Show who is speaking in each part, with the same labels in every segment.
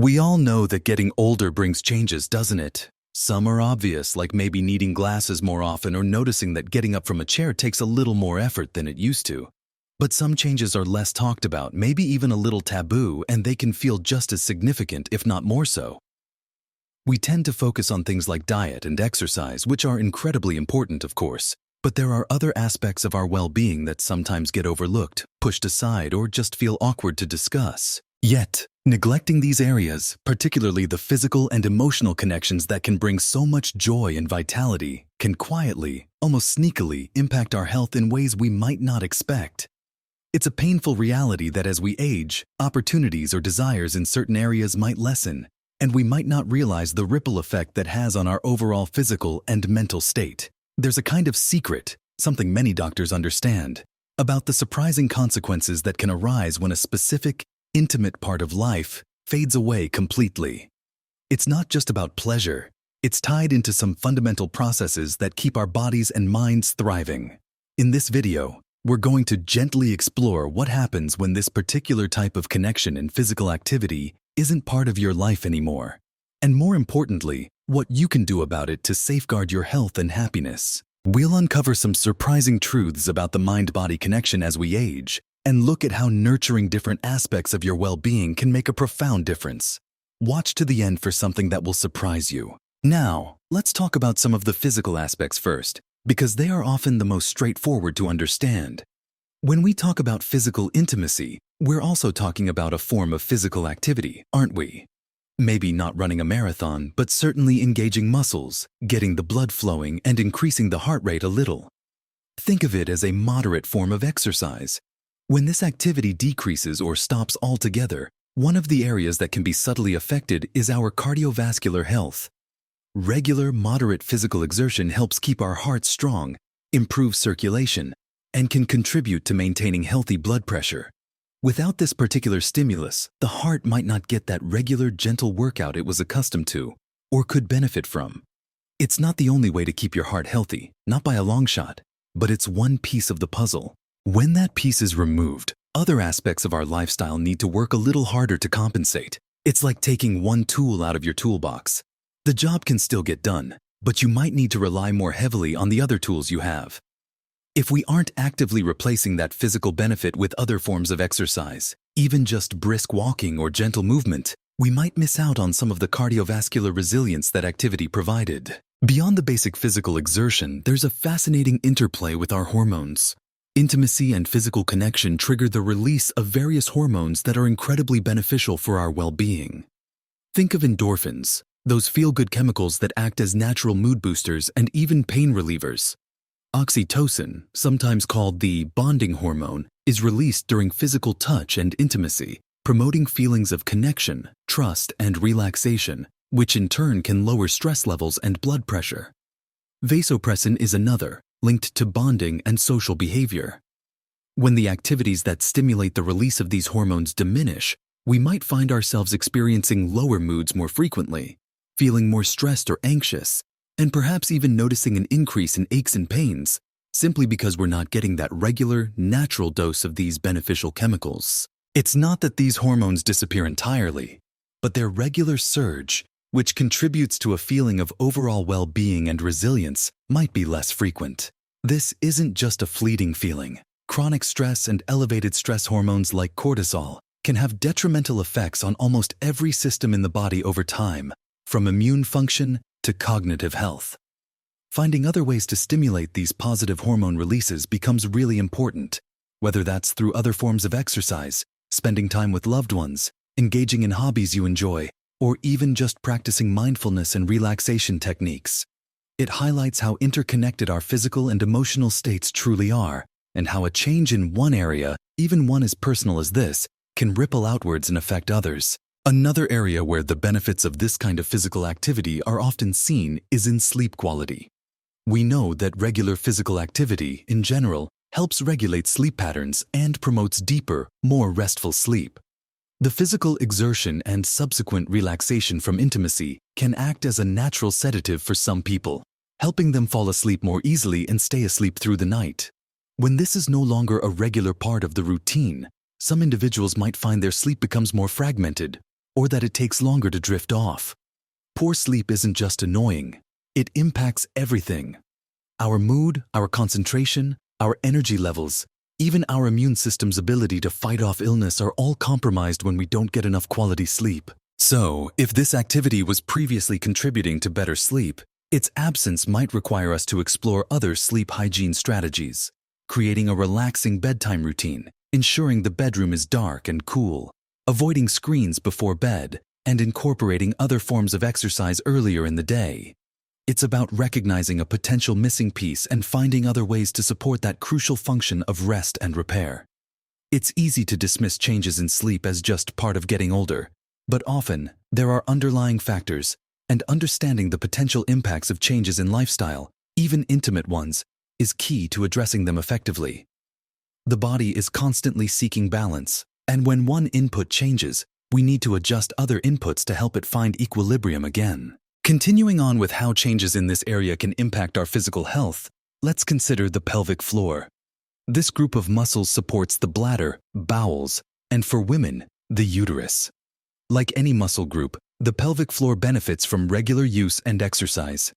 Speaker 1: We all know that getting older brings changes, doesn't it? Some are obvious, like maybe needing glasses more often or noticing that getting up from a chair takes a little more effort than it used to. But some changes are less talked about, maybe even a little taboo, and they can feel just as significant, if not more so. We tend to focus on things like diet and exercise, which are incredibly important, of course. But there are other aspects of our well-being that sometimes get overlooked, pushed aside, or just feel awkward to discuss. Yet, neglecting these areas, particularly the physical and emotional connections that can bring so much joy and vitality, can quietly, almost sneakily, impact our health in ways we might not expect. It's a painful reality that as we age, opportunities or desires in certain areas might lessen, and we might not realize the ripple effect that has on our overall physical and mental state. There's a kind of secret, something many doctors understand, about the surprising consequences that can arise when a specific, intimate part of life fades away completely. It's not just about pleasure, it's tied into some fundamental processes that keep our bodies and minds thriving. In this video, we're going to gently explore what happens when this particular type of connection and physical activity isn't part of your life anymore. And more importantly, what you can do about it to safeguard your health and happiness. We'll uncover some surprising truths about the mind-body connection as we age, and look at how nurturing different aspects of your well-being can make a profound difference. Watch to the end for something that will surprise you. Now, let's talk about some of the physical aspects first, because they are often the most straightforward to understand. When we talk about physical intimacy, we're also talking about a form of physical activity, aren't we? Maybe not running a marathon, but certainly engaging muscles, getting the blood flowing, and increasing the heart rate a little. Think of it as a moderate form of exercise. When this activity decreases or stops altogether, one of the areas that can be subtly affected is our cardiovascular health. Regular, moderate physical exertion helps keep our heart strong, improve circulation, and can contribute to maintaining healthy blood pressure. Without this particular stimulus, the heart might not get that regular, gentle workout it was accustomed to, or could benefit from. It's not the only way to keep your heart healthy, not by a long shot, but it's one piece of the puzzle. When that piece is removed, other aspects of our lifestyle need to work a little harder to compensate. It's like taking one tool out of your toolbox. The job can still get done, but you might need to rely more heavily on the other tools you have. If we aren't actively replacing that physical benefit with other forms of exercise, even just brisk walking or gentle movement, we might miss out on some of the cardiovascular resilience that activity provided. Beyond the basic physical exertion, there's a fascinating interplay with our hormones. Intimacy and physical connection trigger the release of various hormones that are incredibly beneficial for our well-being. Think of endorphins, those feel-good chemicals that act as natural mood boosters and even pain relievers. Oxytocin, sometimes called the bonding hormone, is released during physical touch and intimacy, promoting feelings of connection, trust, and relaxation, which in turn can lower stress levels and blood pressure. Vasopressin is another, linked to bonding and social behavior. When the activities that stimulate the release of these hormones diminish, we might find ourselves experiencing lower moods more frequently, feeling more stressed or anxious, and perhaps even noticing an increase in aches and pains, simply because we're not getting that regular, natural dose of these beneficial chemicals. It's not that these hormones disappear entirely, but their regular surge, which contributes to a feeling of overall well-being and resilience, might be less frequent. This isn't just a fleeting feeling. Chronic stress and elevated stress hormones like cortisol can have detrimental effects on almost every system in the body over time, from immune function to cognitive health. Finding other ways to stimulate these positive hormone releases becomes really important, whether that's through other forms of exercise, spending time with loved ones, engaging in hobbies you enjoy, or even just practicing mindfulness and relaxation techniques. It highlights how interconnected our physical and emotional states truly are, and how a change in one area, even one as personal as this, can ripple outwards and affect others. Another area where the benefits of this kind of physical activity are often seen is in sleep quality. We know that regular physical activity, in general, helps regulate sleep patterns and promotes deeper, more restful sleep. The physical exertion and subsequent relaxation from intimacy can act as a natural sedative for some people, helping them fall asleep more easily and stay asleep through the night. When this is no longer a regular part of the routine, some individuals might find their sleep becomes more fragmented, or that it takes longer to drift off. Poor sleep isn't just annoying, it impacts everything. Our mood, our concentration, our energy levels, even our immune system's ability to fight off illness are all compromised when we don't get enough quality sleep. So, if this activity was previously contributing to better sleep, its absence might require us to explore other sleep hygiene strategies, creating a relaxing bedtime routine, ensuring the bedroom is dark and cool, avoiding screens before bed, and incorporating other forms of exercise earlier in the day. It's about recognizing a potential missing piece and finding other ways to support that crucial function of rest and repair. It's easy to dismiss changes in sleep as just part of getting older, but often there are underlying factors, and understanding the potential impacts of changes in lifestyle, even intimate ones, is key to addressing them effectively. The body is constantly seeking balance, and when one input changes, we need to adjust other inputs to help it find equilibrium again. Continuing on with how changes in this area can impact our physical health, let's consider the pelvic floor. This group of muscles supports the bladder, bowels, and for women, the uterus. Like any muscle group, the pelvic floor benefits from regular use and exercise.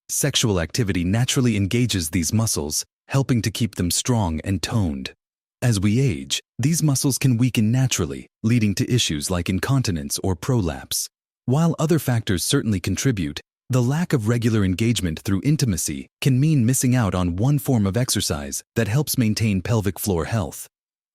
Speaker 1: Sexual activity naturally engages these muscles, helping to keep them strong and toned. As we age, these muscles can weaken naturally, leading to issues like incontinence or prolapse. While other factors certainly contribute, the lack of regular engagement through intimacy can mean missing out on one form of exercise that helps maintain pelvic floor health.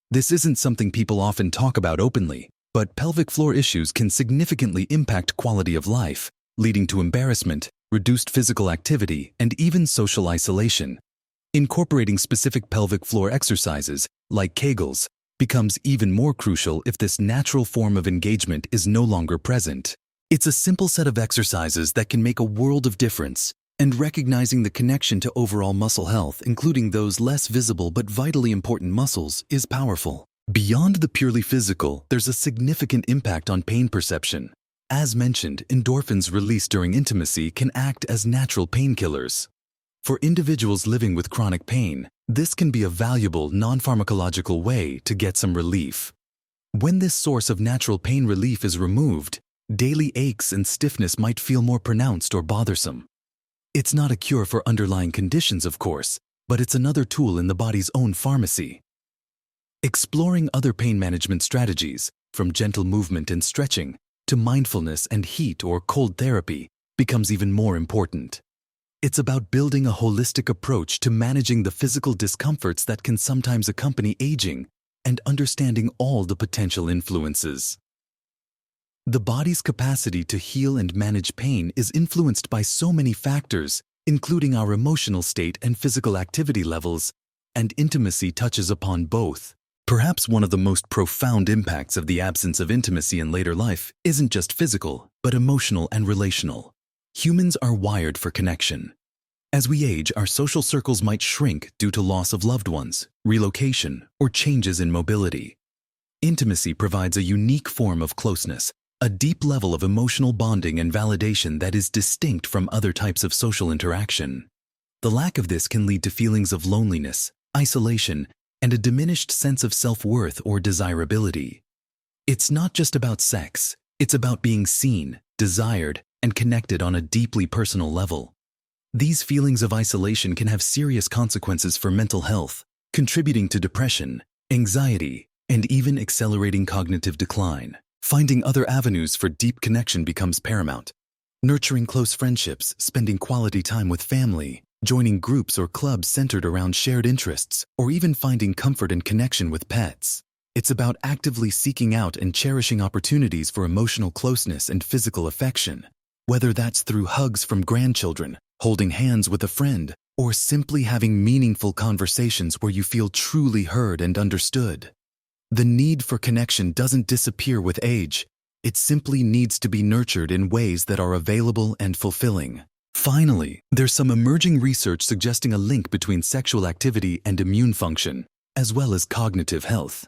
Speaker 1: This isn't something people often talk about openly, but pelvic floor issues can significantly impact quality of life, leading to embarrassment, reduced physical activity, and even social isolation. Incorporating specific pelvic floor exercises, like Kegels, becomes even more crucial if this natural form of engagement is no longer present. It's a simple set of exercises that can make a world of difference, and recognizing the connection to overall muscle health, including those less visible but vitally important muscles, is powerful. Beyond the purely physical, there's a significant impact on pain perception. As mentioned, endorphins released during intimacy can act as natural painkillers. For individuals living with chronic pain, this can be a valuable non-pharmacological way to get some relief. When this source of natural pain relief is removed, daily aches and stiffness might feel more pronounced or bothersome. It's not a cure for underlying conditions, of course, but it's another tool in the body's own pharmacy. Exploring other pain management strategies, from gentle movement and stretching to mindfulness and heat or cold therapy, becomes even more important. It's about building a holistic approach to managing the physical discomforts that can sometimes accompany aging and understanding all the potential influences. The body's capacity to heal and manage pain is influenced by so many factors, including our emotional state and physical activity levels, and intimacy touches upon both. Perhaps one of the most profound impacts of the absence of intimacy in later life isn't just physical, but emotional and relational. Humans are wired for connection. As we age, our social circles might shrink due to loss of loved ones, relocation, or changes in mobility. Intimacy provides a unique form of closeness, a deep level of emotional bonding and validation that is distinct from other types of social interaction. The lack of this can lead to feelings of loneliness, isolation, and a diminished sense of self-worth or desirability. It's not just about sex, it's about being seen, desired, and connected on a deeply personal level. These feelings of isolation can have serious consequences for mental health, contributing to depression, anxiety, and even accelerating cognitive decline. Finding other avenues for deep connection becomes paramount. Nurturing close friendships, spending quality time with family, joining groups or clubs centered around shared interests, or even finding comfort and connection with pets. It's about actively seeking out and cherishing opportunities for emotional closeness and physical affection. Whether that's through hugs from grandchildren, holding hands with a friend, or simply having meaningful conversations where you feel truly heard and understood. The need for connection doesn't disappear with age. It simply needs to be nurtured in ways that are available and fulfilling. Finally, there's some emerging research suggesting a link between sexual activity and immune function, as well as cognitive health.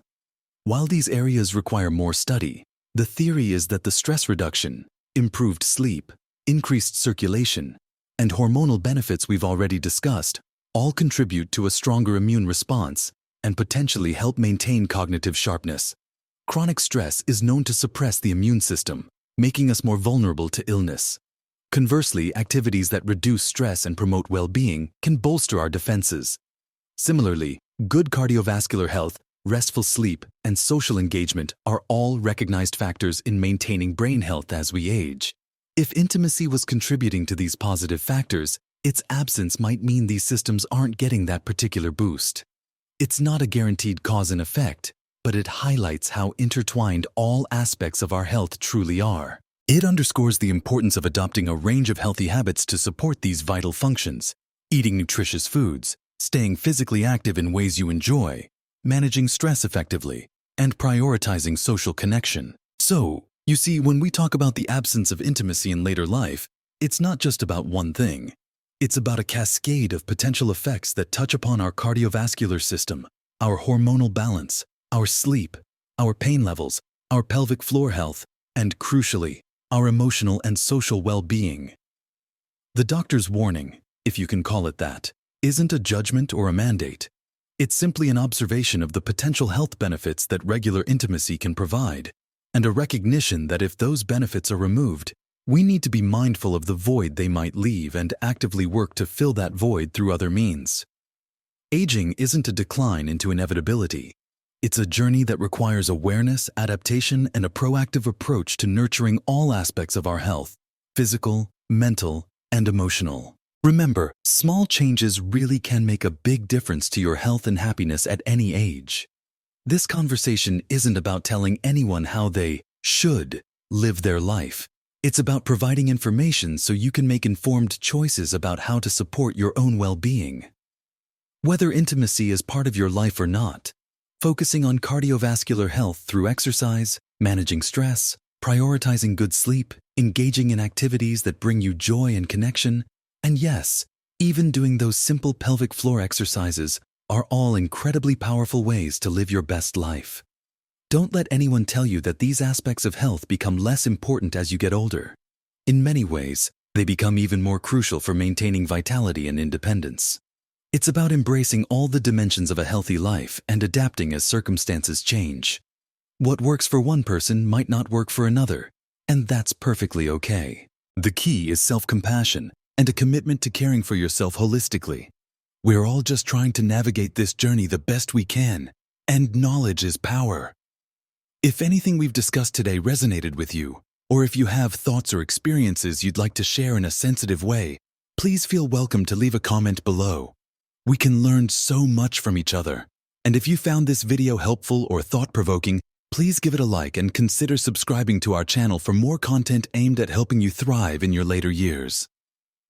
Speaker 1: While these areas require more study, the theory is that the stress reduction, improved sleep, increased circulation, and hormonal benefits we've already discussed all contribute to a stronger immune response and potentially help maintain cognitive sharpness. Chronic stress is known to suppress the immune system, making us more vulnerable to illness. Conversely, activities that reduce stress and promote well-being can bolster our defenses. Similarly, good cardiovascular health, restful sleep, and social engagement are all recognized factors in maintaining brain health as we age. If intimacy was contributing to these positive factors, its absence might mean these systems aren't getting that particular boost. It's not a guaranteed cause and effect, but it highlights how intertwined all aspects of our health truly are. It underscores the importance of adopting a range of healthy habits to support these vital functions: eating nutritious foods, staying physically active in ways you enjoy, managing stress effectively, and prioritizing social connection. So, you see, when we talk about the absence of intimacy in later life, it's not just about one thing. It's about a cascade of potential effects that touch upon our cardiovascular system, our hormonal balance, our sleep, our pain levels, our pelvic floor health, and crucially, our emotional and social well-being. The doctor's warning, if you can call it that, isn't a judgment or a mandate. It's simply an observation of the potential health benefits that regular intimacy can provide, and a recognition that if those benefits are removed, we need to be mindful of the void they might leave and actively work to fill that void through other means. Aging isn't a decline into inevitability. It's a journey that requires awareness, adaptation, and a proactive approach to nurturing all aspects of our health: physical, mental, and emotional. Remember, small changes really can make a big difference to your health and happiness at any age. This conversation isn't about telling anyone how they should live their life. It's about providing information so you can make informed choices about how to support your own well-being. Whether intimacy is part of your life or not, focusing on cardiovascular health through exercise, managing stress, prioritizing good sleep, engaging in activities that bring you joy and connection, and yes, even doing those simple pelvic floor exercises are all incredibly powerful ways to live your best life. Don't let anyone tell you that these aspects of health become less important as you get older. In many ways, they become even more crucial for maintaining vitality and independence. It's about embracing all the dimensions of a healthy life and adapting as circumstances change. What works for one person might not work for another, and that's perfectly okay. The key is self-compassion and a commitment to caring for yourself holistically. We're all just trying to navigate this journey the best we can, and knowledge is power. If anything we've discussed today resonated with you, or if you have thoughts or experiences you'd like to share in a sensitive way, please feel welcome to leave a comment below. We can learn so much from each other. And if you found this video helpful or thought-provoking, please give it a like and consider subscribing to our channel for more content aimed at helping you thrive in your later years.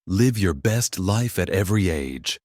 Speaker 1: Live your best life at every age.